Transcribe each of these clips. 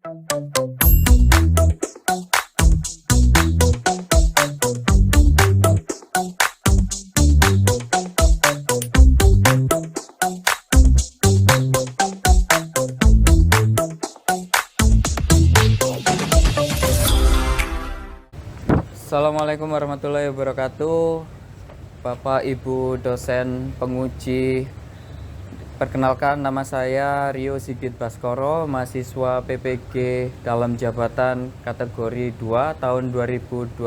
Assalamualaikum warahmatullahi wabarakatuh. Bapak Ibu dosen penguji, perkenalkan nama saya Rio Sigit Baskoro, mahasiswa PPG dalam jabatan kategori 2 tahun 2022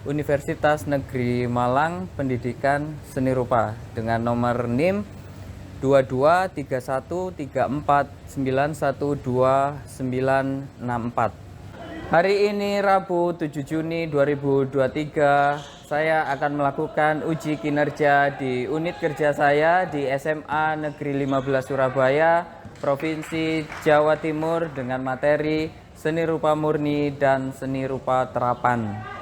Universitas Negeri Malang Pendidikan Seni Rupa dengan nomor NIM 223134912964. Hari ini Rabu 7 Juni 2023 saya akan melakukan uji kinerja di unit kerja saya di SMA Negeri 15 Surabaya, Provinsi Jawa Timur dengan materi Seni Rupa Murni dan Seni Rupa Terapan.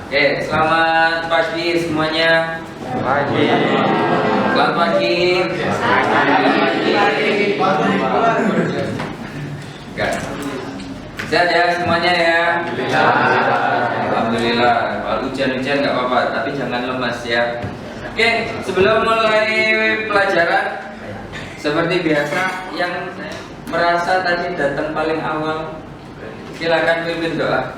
Oke, selamat pagi semuanya. Pagi. Selamat pagi. Sehat ya semuanya ya. Alhamdulillah. Kalau hujan-hujan nggak apa-apa, tapi jangan lemas ya. Oke, sebelum mulai pelajaran, seperti biasa, yang merasa tadi datang paling awal, silakan pimpin doa.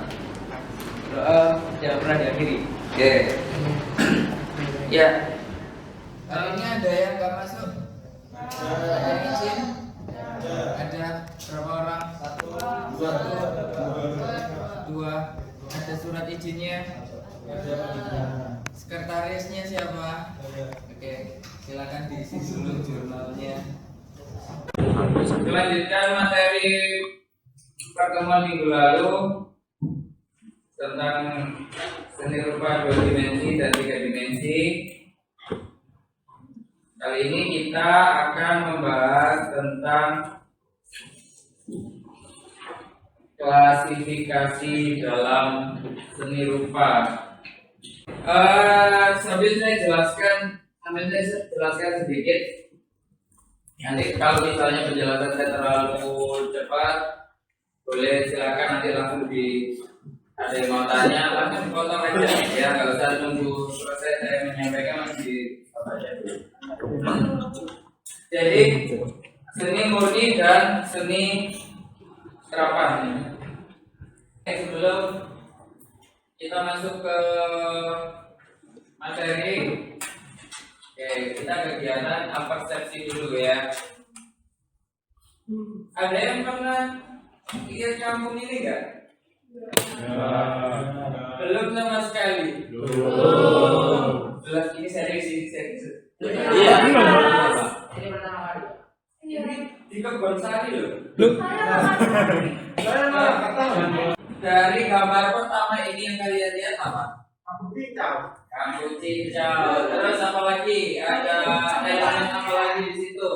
Jangan pernah diakhiri. Oke. Ya. Kali ini ada yang nggak masuk? Ada yang izin? Ada berapa orang? Satu. Dua. Ada surat izinnya? Sekretarisnya siapa? Oke, silakan diisi dulu jurnalnya. Melanjutkan materi pertemuan minggu lalu tentang seni rupa 2 dimensi dan 3 dimensi. Kali ini kita akan membahas tentang klasifikasi dalam seni rupa. Sambil saya jelaskan sedikit. Nanti kalau misalnya penjelasan saya terlalu cepat, boleh silakan nanti langsung ada yang mau tanya, langsung dipotong aja ya, nggak usah tunggu selesai saya menyampaikan, masih apa aja dulu. Jadi seni murni dan seni terapan. Sebelum kita masuk ke materi, kita kegiatan persepsi dulu ya. Ada yang pernah lihat kampung ini nggak? Belum sama sekali. Belum. Jelas ini serius. Iya. Ini pertama kali. Ini di Kebon Sari loh. Dari gambar pertama ini yang kalian lihat apa? Kampung Cincau. Terus apa lagi? Ada elemen apa lagi di situ?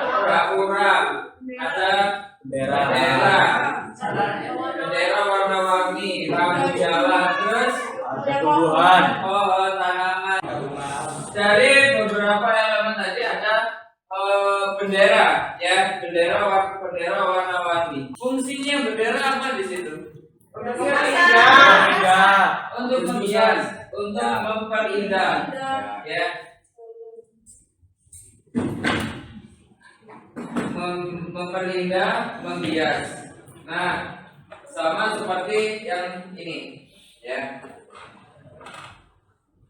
Pura-pura. Ada bendera warna-warni, lampu jalan, terus tumbuhan, pohon, tanaman. Dari beberapa elemen tadi ada bendera, ya, bendera warna-warni. Fungsinya bendera apa di situ? Untuk menghias, untuk memperindah, ya. Memperindah, menghias. Nah, sama seperti yang ini, ya.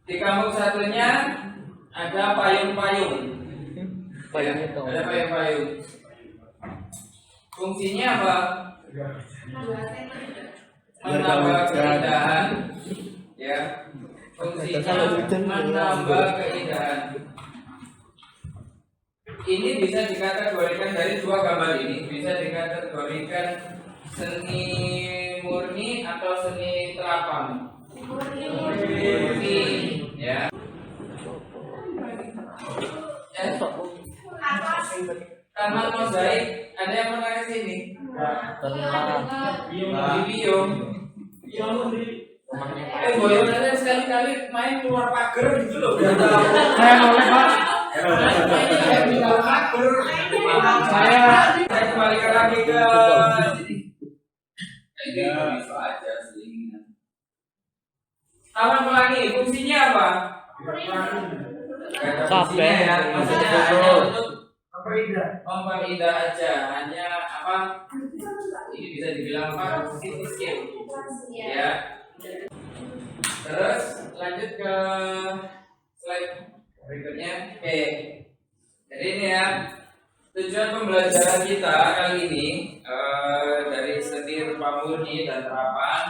Di kampung satunya ada payung-payung. Ya, ada payung-payung. Fungsinya apa? menambah keindahan, ya. Fungsinya menambah keindahan. Ini bisa dikategorikan dari dua gambar ini, bisa dikategorikan seni murni atau seni terapang. Murni, ya. Taman mozaik, ada yang pernah ke sini? Biong. Boyo nanti sekali-kali main keluar pagar gitu loh. Saya boleh Pak. Saya kembalikan lagi ke sini. Itu aja sih. Taman pelangi, fungsinya apa? Fungsinya ya, maksudnya hanya untuk memperindah aja, hanya apa? Ini bisa dibilang apa? Cityscape, ya. Terus lanjut ke slide berikutnya. Oke. Jadi ini ya, tujuan pembelajaran kita kali ini dari seni rupa murni dan terapan.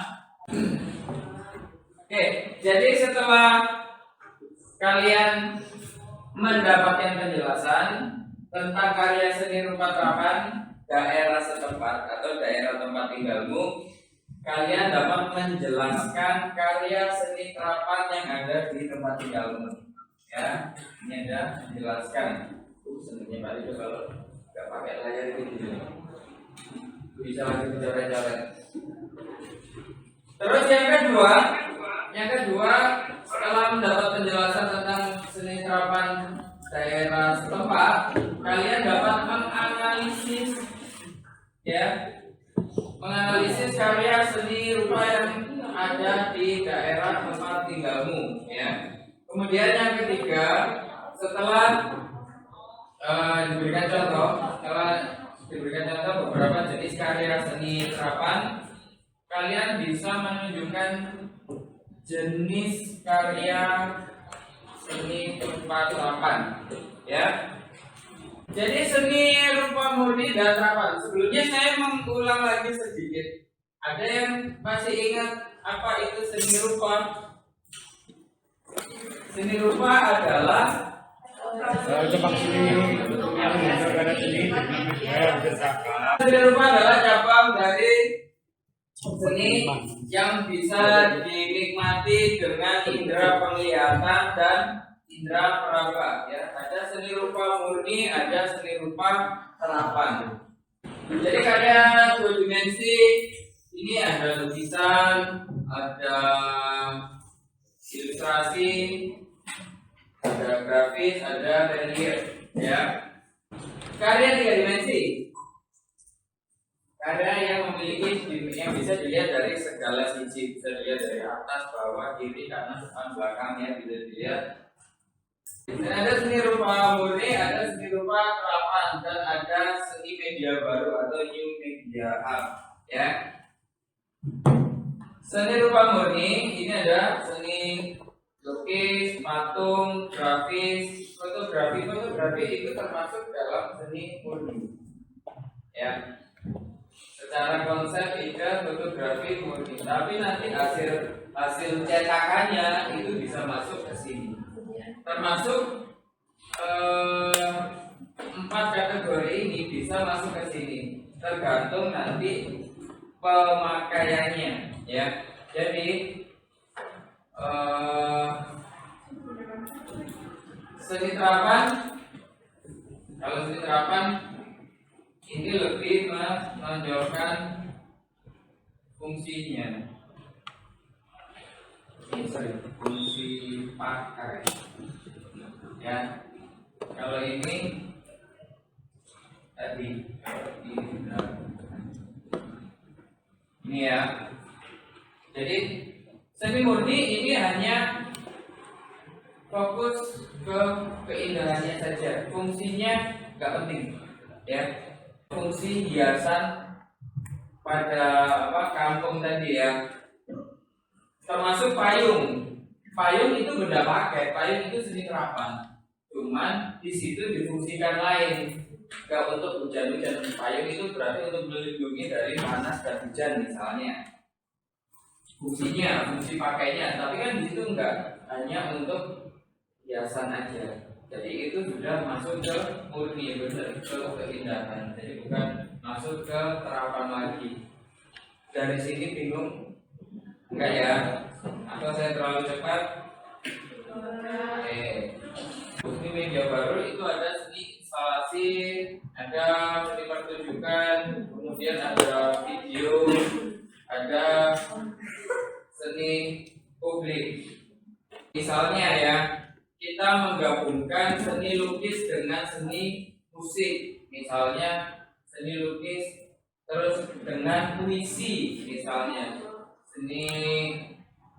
Oke, jadi setelah kalian mendapatkan penjelasan tentang karya seni rupa terapan daerah setempat atau daerah tempat tinggalmu, kalian dapat menjelaskan karya seni terapan yang ada di tempat tinggalmu. Ya, ini ada menjelaskan. Sebenarnya Pak itu kalau nggak pakai layar ini bisa lagi coret-coret. Terus yang kedua, setelah mendapat penjelasan tentang seni terapan daerah setempat, kalian dapat menganalisis, ya, menganalisis karya seni rupa yang ada di daerah tempat tinggalmu, ya. Kemudian yang ketiga, setelah diberikan contoh beberapa jenis karya seni terapan, kalian bisa menunjukkan jenis karya seni rupa terapan, ya. Jadi seni rupa murni dan terapan. Sebelumnya saya mengulang lagi sedikit. Ada yang masih ingat apa itu seni rupa? Seni rupa adalah seni rupa adalah cabang dari seni yang bisa dinikmati dengan indera penglihatan dan indera peraba, ya. Ada seni rupa murni, ada seni rupa terapan. Jadi karya dua dimensi ini ada lukisan, ada ilustrasi, ada grafis, ada relief, ya. Karya tiga dimensi, karya yang memiliki yang bisa dilihat dari segala sisi, bisa dilihat dari atas, bawah, kiri, kanan, depan, belakang, ya, bisa dilihat. Dan ada seni rupa murni, ada seni rupa terapan, dan ada seni media baru atau new media art, ya. Seni rupa murni ini ada seni lukis, patung, grafis, fotografi. Fotografi itu termasuk dalam seni murni, ya. Secara konsep ide fotografi murni, tapi nanti hasil cetakannya itu bisa masuk ke sini. Termasuk 4 kategori ini bisa masuk ke sini, tergantung nanti pemakaiannya, ya. Jadi seni terapan, kalau seni terapan ini lebih menonjolkan fungsinya, fungsi pakai, ya. Kalau ini tadi ini, ya. Jadi seni murni ini hanya fokus ke keindahannya saja, fungsinya nggak penting, ya. Fungsi hiasan pada kampung tadi, ya. Termasuk payung. Payung itu benda pakai, payung itu seni terapan. Cuman di situ difungsikan lain, nggak untuk hujan-hujan. Payung itu berarti untuk melindungi dari panas dan hujan misalnya. fungsi pakainya, tapi kan di situ enggak hanya untuk hiasan aja. Jadi itu sudah masuk ke murni, benar ke keindahan. Jadi bukan masuk ke terapan lagi. Dari sini bingung enggak ya? Atau saya terlalu cepat? Ini media baru itu ada seni instalasi, ada seni pertunjukan, kemudian ada video, ada seni publik. Misalnya ya, kita menggabungkan seni lukis dengan seni musik. Misalnya seni lukis terus dengan puisi. Misalnya seni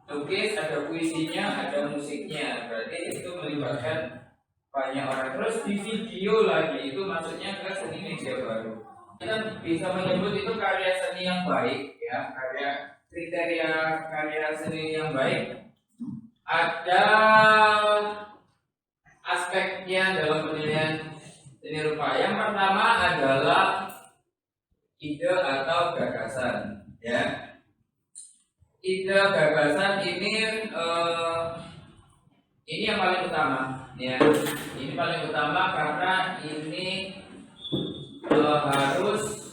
lukis ada puisinya, ada musiknya. Berarti itu melibatkan banyak orang. Terus di video lagi itu maksudnya ke seni media baru. Kita bisa menyebut itu karya seni yang baik ya, kriteria karya seni yang baik. Ada aspeknya dalam penilaian seni rupa. Yang pertama adalah ide atau gagasan ya. Ide gagasan ini yang paling utama ya. Ini paling utama karena ini harus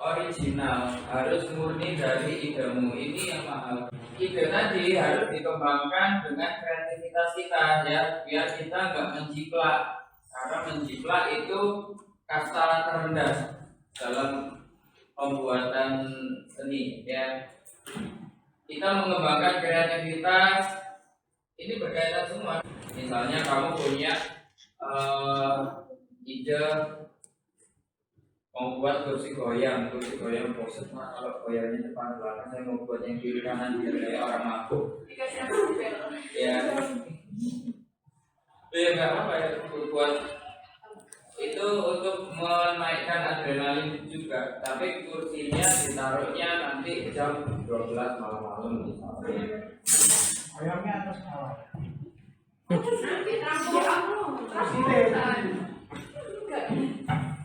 original, harus murni dari idemu. Ini yang mahal. Ide tadi harus dikembangkan dengan kreativitas kita ya, biar kita nggak menjiplak. Karena menjiplak itu kasta terendah dalam pembuatan seni ya. Kita mengembangkan kreativitas, ini berkaitan semua. Misalnya kamu punya ide mau buat kursi goyang bosan kalau goyangnya depan belakang, saya mau buat yang kiri kanan biar kayak orang mabuk. Ya, nggak apa ya, buat itu untuk menaikkan adrenalin juga. Tapi kursinya ditaruhnya nanti jam 12 malam misalnya. Goyangnya atas bawah.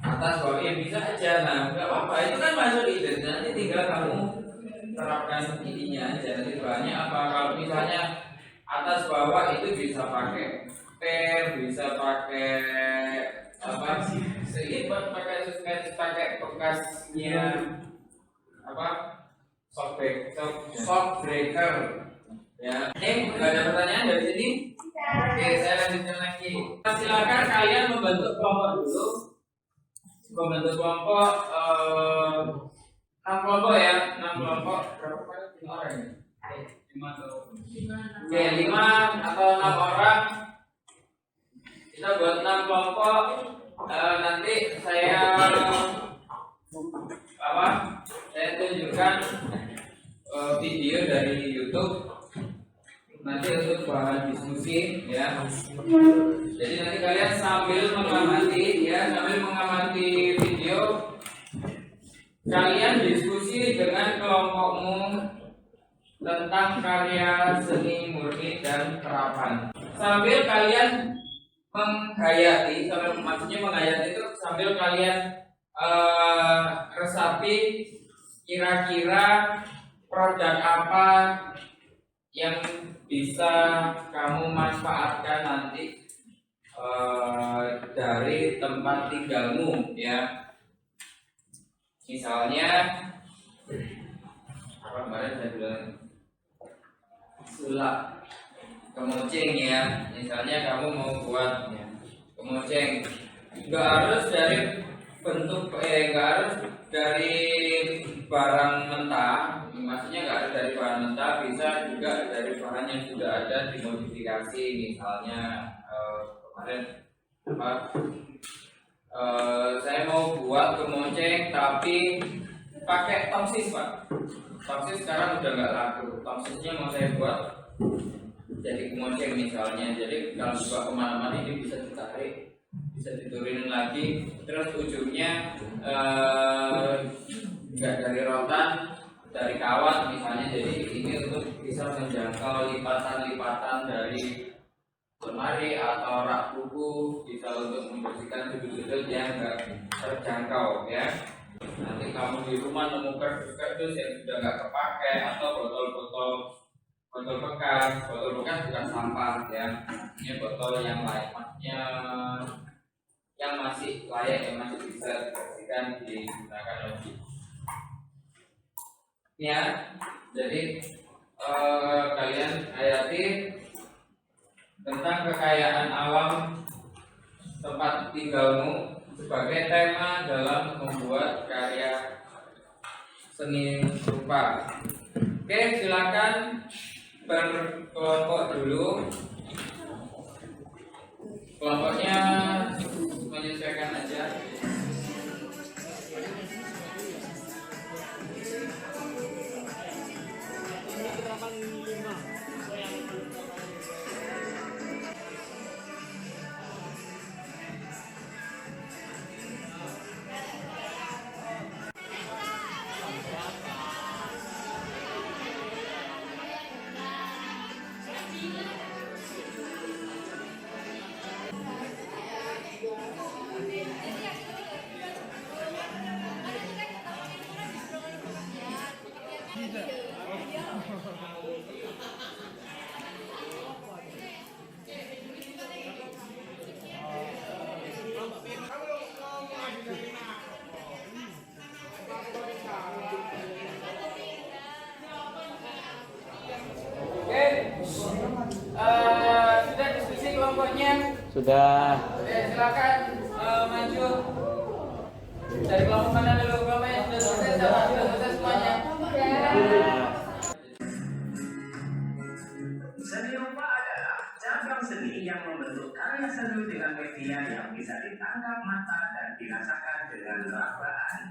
Atas bawah ya bisa aja, nah nggak apa-apa, itu kan masuk ide. Nanti tinggal kamu terapkan ininya aja. Nanti bahannya apa? Kalau misalnya atas bawah itu bisa pakai per, bisa pakai apa sih? Pakai suspensi, pakai bekasnya apa? Shock breaker. Ya, ini nggak ada pertanyaan dari sini? Oke, saya lanjutkan lagi. Silakan kalian membentuk kelompok dulu. Membentuk kelompok 6 kelompok ya, 6 kelompok. Berapa kali 5 orang ya? 5 atau 5 atau 6 orang. Kita buat 6 kelompok. Nanti saya tunjukkan video dari YouTube. Nanti untuk bahan diskusi ya. Jadi nanti kalian sambil mengamati video, kalian diskusi dengan kelompokmu tentang karya seni murni dan terapan. Sambil kalian menghayati, maksudnya menghayati itu sambil kalian resapi kira-kira produk apa yang bisa kamu manfaatkan nanti dari tempat tinggalmu ya. Misalnya apa kemarin saya bilang sulap kemoceng ya. Misalnya kamu mau buat ya, kemoceng, nggak harus dari bentuk nggak harus dari barang mentah. Maksudnya nggak ada dari bahan mentah, bisa juga dari bahan yang sudah ada dimodifikasi. Misalnya kemarin saya mau buat kemoceng tapi pakai topsis pak. Topsis sekarang udah nggak laku. Topsisnya mau saya buat jadi kemoceng misalnya. Jadi kalau dibawa kemana-mana ini bisa ditarik, bisa diturunin lagi. Terus ujungnya nggak dari rotan, dari kawat misalnya. Jadi ini untuk bisa menjangkau lipatan-lipatan dari lemari atau rak buku, bisa untuk membersihkan sudut-sudut yang enggak terjangkau ya. Nanti kamu di rumah nemu kardus-kardus yang sudah nggak kepakai atau botol bekas bukan sampah ya. Ini botol yang layak, maksudnya yang masih layak, yang masih bisa dibersihkan, digunakan lagi. Ya, jadi kalian hayati tentang kekayaan alam tempat tinggalmu sebagai tema dalam membuat karya seni rupa. Oke, silakan berkelompok dulu. Kelompoknya menyesuaikan aja. Sudah diskusi kelompoknya? Sudah. Oke, silakan maju. Dari kelompok mana dulu? Kelompok yang sudah selesai sama sudah selesai semuanya? Seni rupa adalah cabang seni yang membentuk karya seni dengan media yang bisa ditangkap mata dan dirasakan dengan perasaan.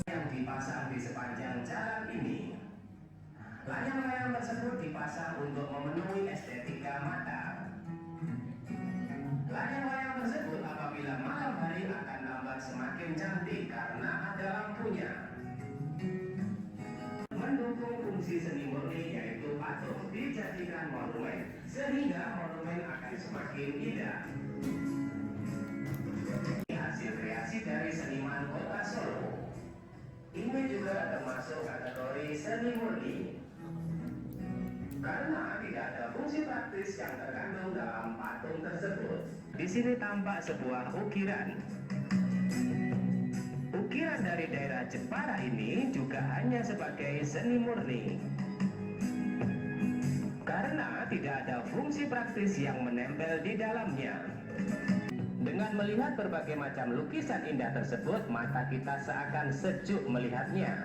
Yang dipasang di sepanjang jalan ini. Layang-layang tersebut dipasang untuk memenuhi estetika mata. Layang-layang tersebut apabila malam hari akan nampak semakin cantik karena ada lampunya. Mendukung fungsi seni murni yaitu patung dijadikan monumen sehingga monumen akan semakin indah. Hasil kreasi dari seniman kota Solo. Ini juga termasuk kategori seni murni. Karena tidak ada fungsi praktis yang terkandung dalam patung tersebut. Di sini tampak sebuah ukiran. Ukiran dari daerah Jepara ini juga hanya sebagai seni murni. Karena tidak ada fungsi praktis yang menempel di dalamnya. Dengan melihat berbagai macam lukisan indah tersebut, mata kita seakan sejuk melihatnya.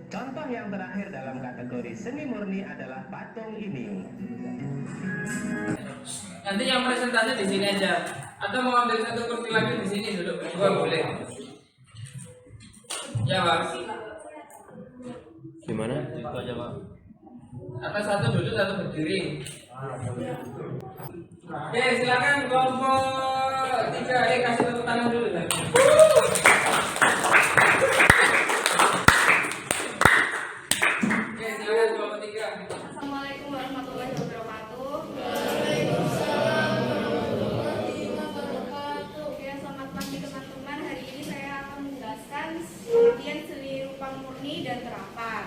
Contoh yang terakhir dalam kategori seni murni adalah patung ini. Nanti yang presentasi di sini aja, atau mau ambil satu kursi lagi di sini dulu, dua boleh. Ya Pak. Gimana? Itu aja Pak. Atau satu duduk, satu berdiri. Oke, silakan kelompok 3. Kasih tepuk tangan dulu ya. Oke, silakan kelompok 3. Assalamualaikum warahmatullahi wabarakatuh. Oke, selamat pagi teman-teman. Hari ini saya akan menjelaskan pengertian seni rupa murni dan terapan.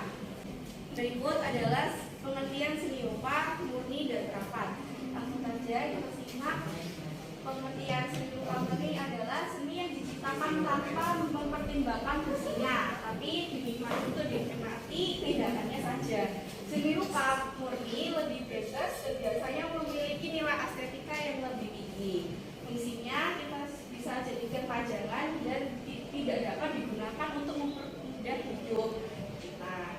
Berikut adalah pengertian seni rupa murni dan terapan. Langsung saja kita simak. Pengertian seni rupa murni adalah seni yang diciptakan tanpa mempertimbangkan fungsinya, tapi dinikmati tindakannya saja. Seni rupa murni lebih bebas dan biasanya memiliki nilai estetika yang lebih tinggi. Fungsinya kita bisa jadikan pajangan dan tidak dapat digunakan untuk mempermudah hidup. Nah,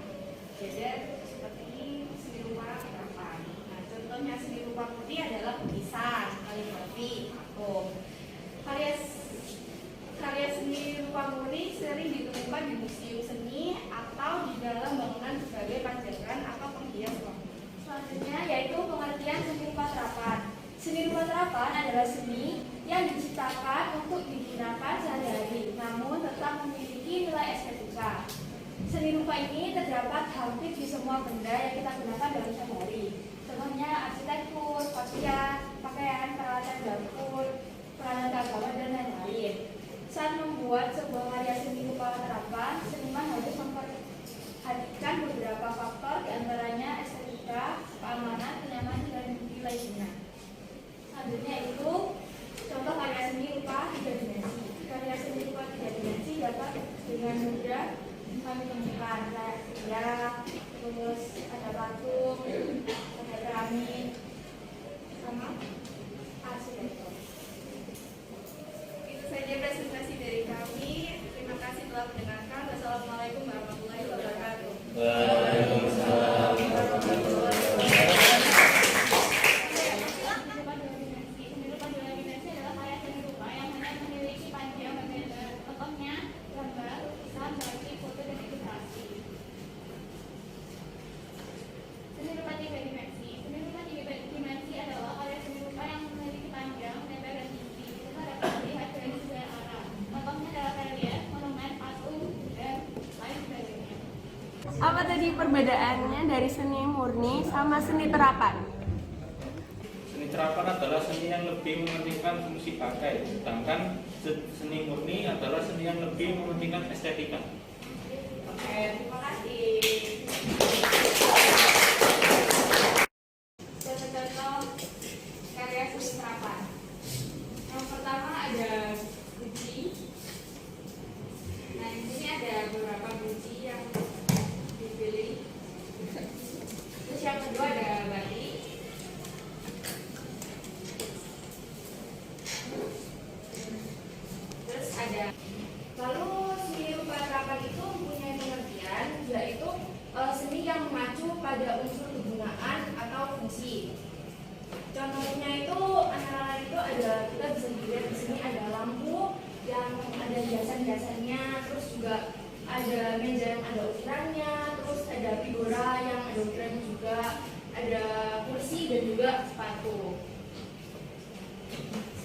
jadi seperti ini seni rupa terapan. Nah, contohnya seni rupa murni adalah lukisan, kaligrafi, patung. Karya seni rupa murni sering ditemukan di museum seni atau di dalam bangunan sebagai pajangan atau penghias ruangan. Selanjutnya yaitu pengertian seni rupa terapan. Seni rupa terapan adalah seni yang diciptakan untuk digunakan sehari-hari, namun tetap memiliki nilai estetika. Seni rupa ini terdapat hampir di semua benda yang kita gunakan dalam sehari, Contohnya arsitektur, pakaian, peralatan dapur, peralatan agama, dan lain-lain. Saat membuat sebuah karya seni rupa terapan, seniman harus memperhatikan beberapa faktor, diantaranya estetika, keamanan, kenyamanan, dan nilai guna. Selanjutnya itu contoh karya seni rupa 3 dimensi. Karya seni rupa 3 dimensi dapat dengan mudah kami temukan kayak terus ada patung, ada keramik, sama arsitektur. Itu saja presentasi dari kami. Terima kasih telah mendengarkan. Wassalamualaikum warahmatullahi wabarakatuh. Waalaikumsalam warahmatullahi wabarakatuh. Seni rupa 2 dimensi adalah karya seni rupa yang hanya memiliki panjang bagian contohnya gambar, lukisan, batik, foto, dan ilustrasi. Seni rupa 3 dimensi. Seni rupa 3 dimensi adalah karya seni rupa yang memiliki panjang, lebar, dan tinggi. Kita dapat melihat dari segala arah. Contohnya adalah relief, monumen, patung, dan lain sebagainya. Apa tadi perbedaannya dari seni murni sama seni terapan? Seni terapan adalah seni yang lebih mementingkan fungsi pakai, sedangkan seni murni adalah seni yang lebih mementingkan estetika. Oke, terima kasih. Contoh-contoh karya seni terapan. Yang pertama ada guci. Nah, di sini ada beberapa guci yang dipilih. Terus yang kedua ada batik. Terus ada. Lalu seni rupa terapan itu mempunyai pengertian, yaitu seni yang mengacu pada unsur kegunaan atau fungsi. Contohnya itu antara lain itu ada, kita bisa dilihat di sini ada lampu yang ada hiasan-hiasannya, terus juga ada meja yang ada ukirannya, terus ada figura yang ada ukirannya juga, ada kursi dan juga sepatu.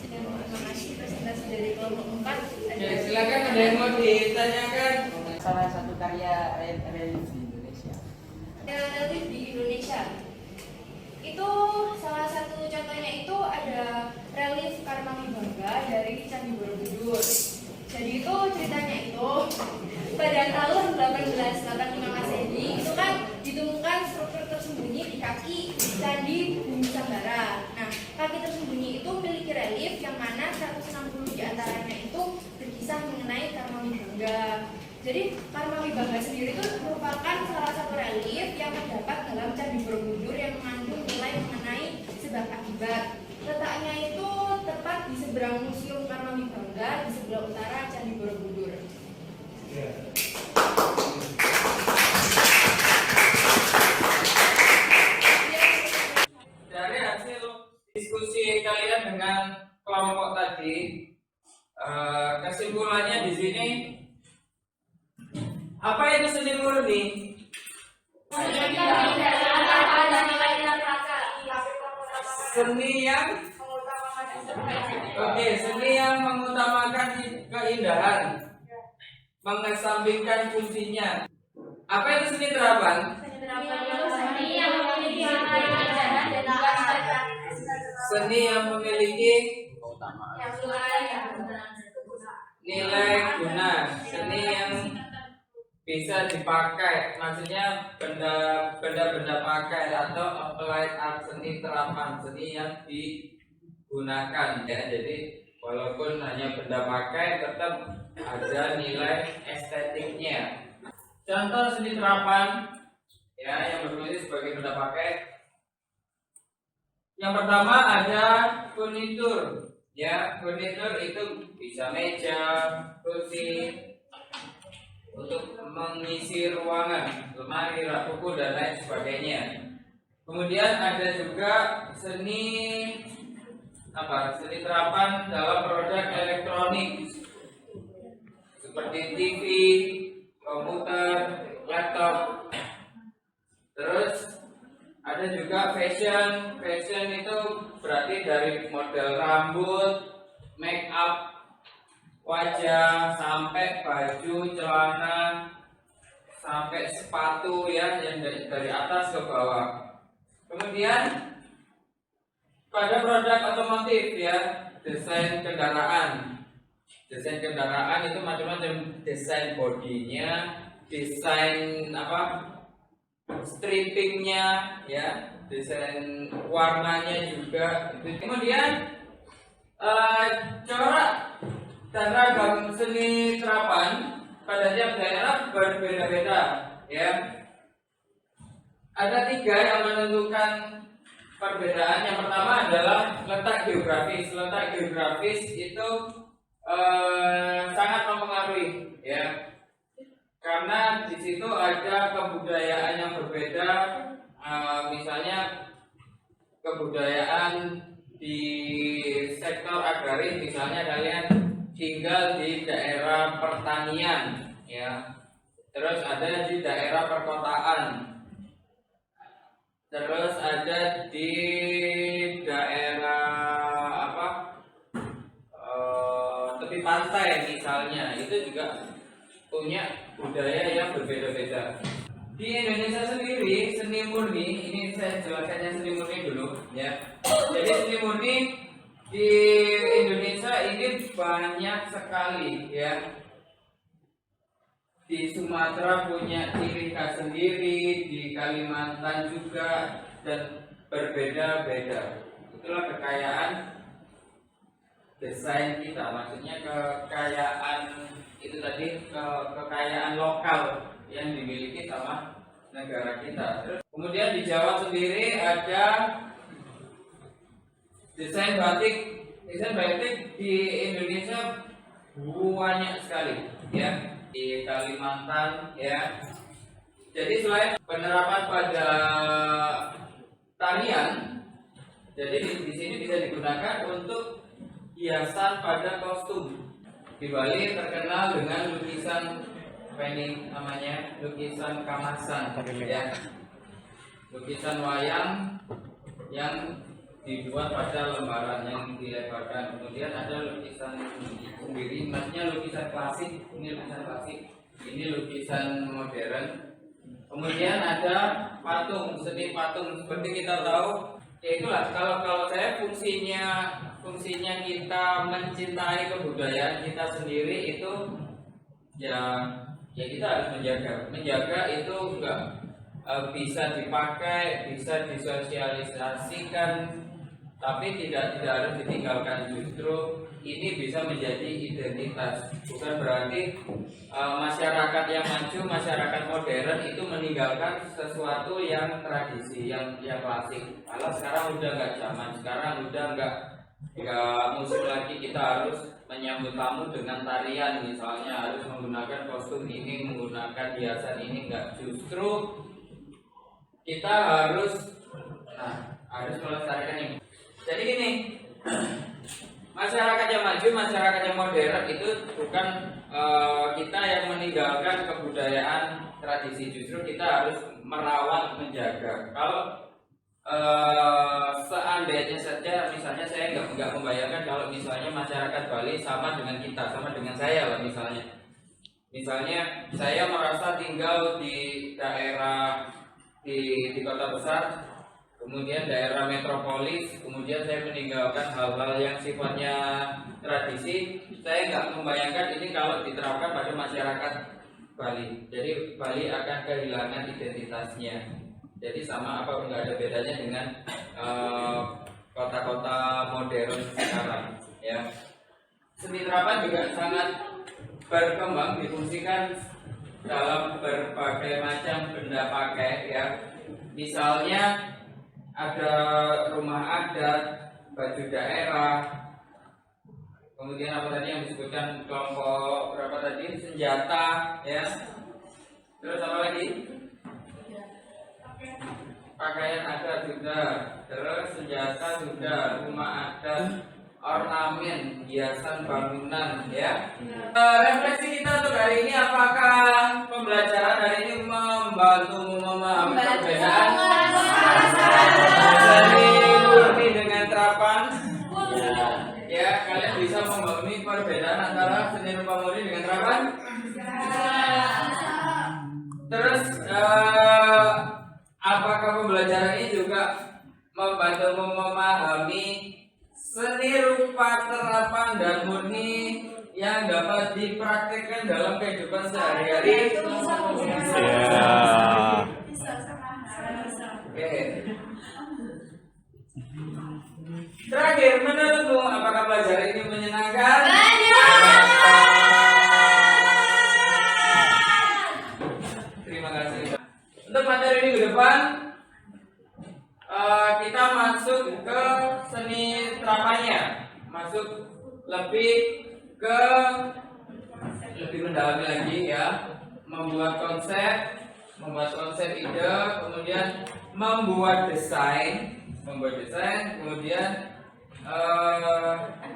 Dan terima kasih presentasi dari kelompok 4. Ya, silakan ada yang mau ditanyakan. Salah satu karya relief di Indonesia. Relief di Indonesia itu salah satu contohnya itu ada relief Karmawibangga dari Candi Borobudur. Jadi itu ceritanya itu pada tahun 1885 Masehi itu kan ditemukan struktur tersembunyi di kaki Candi Bumi Sambara. Nah, kaki tersembunyi itu memiliki relief yang mana 160 diantaranya itu berkisah mengenai Karmawibangga. Jadi Karmawibangga sendiri itu merupakan salah satu relief yang terdapat dalam Candi Borobudur yang mengandung nilai mengenai sebab akibat. Letaknya itu tepat di seberang Museum Karmawibangga di sebelah utara Candi Borobudur. Dari hasil diskusi kalian dengan kelompok tadi, kesimpulannya di sini apa itu seni murni? Seni yang seni yang mengutamakan keindahan, mengesampingkan fungsinya. Apa itu seni terapan? Seni yang memiliki nilai guna, seni yang bisa dipakai, maksudnya benda-benda pakai atau applied art, seni terapan, seni yang digunakan ya. Jadi walaupun hanya benda pakai tetap ada nilai estetiknya. Contoh seni terapan ya yang berfungsi sebagai benda pakai. Yang pertama ada furnitur. Ya, furnitur itu bisa meja, kursi untuk mengisi ruangan, lemari, rak buku dan lain sebagainya. Kemudian ada juga seni seni terapan dalam produk elektronik seperti TV, komputer, laptop. Terus ada juga fashion. Fashion itu berarti dari model rambut, make up, wajah, sampai baju, celana, sampai sepatu ya, yang dari atas ke bawah. Kemudian pada produk otomotif ya, desain kendaraan. Desain kendaraan itu macam-macam, desain bodinya, desain strippingnya ya, desain warnanya juga. Kemudian corak dan ragam seni terapan pada tiap daerah berbeda-beda ya. Ada 3 yang menentukan perbedaan. Yang pertama adalah letak geografis. Letak geografis itu sangat mempengaruhi ya, karena di situ ada kebudayaan yang berbeda. Misalnya kebudayaan di sektor agraris, misalnya kalian tinggal di daerah pertanian ya, terus ada di daerah perkotaan, terus ada di daerah tepi pantai misalnya, itu juga punya budaya yang berbeda-beda. Di Indonesia sendiri, seni murni, ini saya jelaskannya seni murni dulu ya. Jadi seni murni di Indonesia ini banyak sekali ya. Di Sumatera punya ciri khas sendiri, di Kalimantan juga, dan berbeda-beda. Itulah kekayaan desain kita, maksudnya kekayaan itu tadi, kekayaan lokal yang dimiliki sama negara kita. Terus, kemudian di Jawa sendiri ada desain batik. Desain batik di Indonesia banyak sekali ya, di Kalimantan ya. Jadi selain penerapan pada tarian, jadi di sini bisa digunakan untuk hiasan pada kostum. Di Bali terkenal dengan lukisan ini namanya lukisan kamasan ya. Lukisan wayang yang dibuat pada lembaran yang dilebarkan. Kemudian ada lukisan sendiri, maksudnya lukisan klasik. Ini lukisan klasik, ini lukisan modern. Kemudian ada patung, seni patung. Seperti kita tahu, ya itulah kalau saya fungsinya kita mencintai kebudayaan kita sendiri itu ya kita harus menjaga itu enggak bisa dipakai, bisa disosialisasikan, tapi tidak harus ditinggalkan. Justru ini bisa menjadi identitas. Bukan berarti masyarakat yang maju, masyarakat modern itu meninggalkan sesuatu yang tradisi, yang klasik. Kalau sekarang udah nggak zaman, sekarang udah nggak musik lagi, kita harus menyambut tamu dengan tarian misalnya, harus menggunakan kostum ini, menggunakan hiasan ini. Enggak, justru kita harus melestarikan ini. Jadi gini, masyarakat yang maju, masyarakat yang modern itu bukan kita yang meninggalkan kebudayaan tradisi, justru kita harus merawat, menjaga. Kalau seandainya saja, misalnya saya nggak membayangkan kalau misalnya masyarakat Bali sama dengan kita, sama dengan saya lah misalnya saya merasa tinggal di daerah di kota besar, kemudian daerah metropolis, kemudian saya meninggalkan hal-hal yang sifatnya tradisi. Saya nggak membayangkan ini kalau diterapkan pada masyarakat Bali. Jadi Bali akan kehilangan identitasnya. Jadi sama apa nggak ada bedanya dengan kota-kota modern sekarang ya. Seni terapan juga sangat berkembang, difungsikan dalam berbagai macam benda pakai ya. Misalnya ada rumah adat, baju daerah, kemudian apa tadi yang disebutkan kelompok berapa tadi, senjata ya. Terus apa lagi? Pakaian adat sudah, terus senjata sudah, rumah adat, ornamen, hiasan bangunan ya. Refleksi kita untuk hari ini, apakah pembelajaran hari ini membantu memahami perbedaan seni murni dengan terapan? Ya, kalian bisa memahami perbedaan antara seni rupa murni dengan terapan? Terus apakah pembelajaran ini juga umum memahami seni rupa terapan dan murni yang dapat dipraktikkan dalam kehidupan sehari-hari. Oke. Terakhir, menurutmu apakah belajar ini menyenangkan? Terima kasih. Untuk materi minggu depan, kita masuk ke seni terapannya, masuk lebih mendalami lagi ya, membuat konsep ide, kemudian membuat desain, kemudian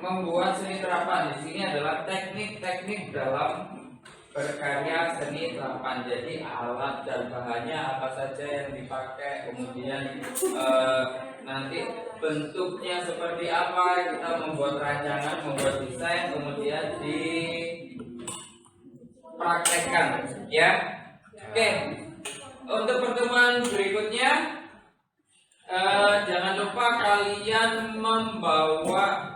membuat seni terapan. Di sini adalah teknik-teknik dalam berkarya seni terapan. Jadi alat dan bahannya apa saja yang dipakai, kemudian nanti bentuknya seperti apa, kita membuat rancangan, membuat desain, kemudian dipraktekkan ya. Oke, untuk pertemuan berikutnya jangan lupa kalian membawa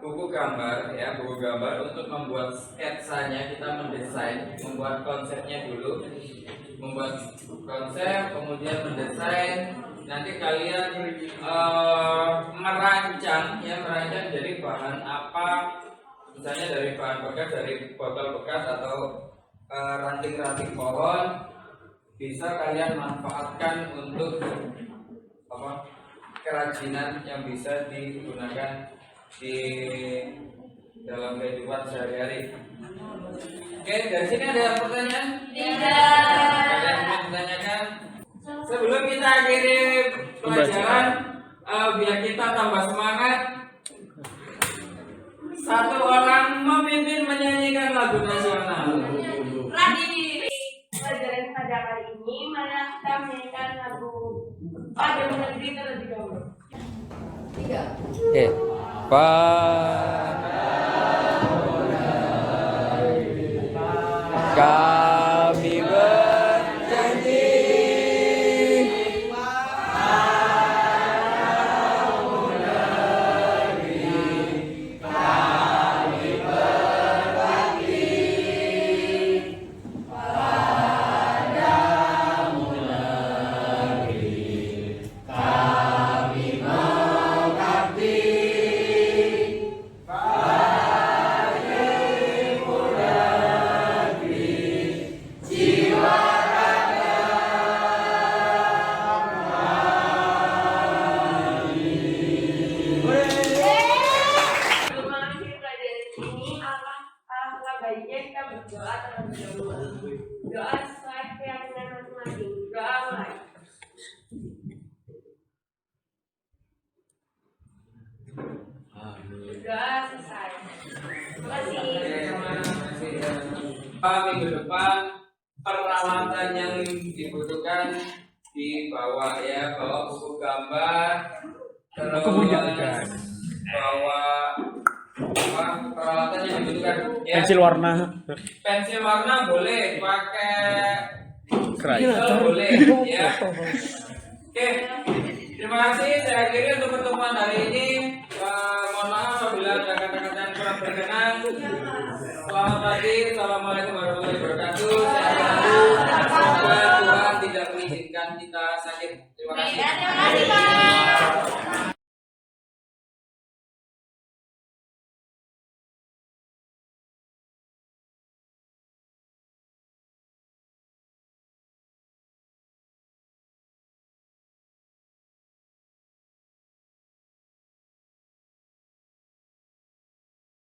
buku gambar ya, buku gambar untuk membuat sketsanya. Kita mendesain, membuat konsepnya dulu, membuat konsep, kemudian mendesain. Nanti kalian merancang dari bahan apa, misalnya dari bahan bekas, dari botol bekas atau ranting-ranting pohon, bisa kalian manfaatkan untuk kerajinan yang bisa digunakan di dalam kehidupan sehari-hari. Oke, dari sini ada pertanyaan? Tidak. Ada yang mau ditanyakan? Sebelum kita akhiri pelajaran, biar kita tambah semangat, satu orang memimpin menyanyikan lagu nasional. Pelajaran pada kali ini, mari kita menyanyikan lagu Pada Negeri terlebih dahulu. 3. Kami berjanji doa sesuai keyakinan masing-masing. Doa mulai. Doa selesai. Terima kasih. Minggu depan peralatan yang dibutuhkan dibawa ya, bawa buku gambar, terus bawa peralatan yang dibutuhkan ya. Pensil warna boleh, pakai boleh ya. Oke, terima kasih. Saya akhiri untuk pertemuan hari ini. Mohon maaf apabila ada kata-kata yang kurang berkenan. Selamat pagi, assalamualaikum warahmatullahi wabarakatuh. Semoga Tuhan tidak mengizinkan kita sakit. Terima kasih.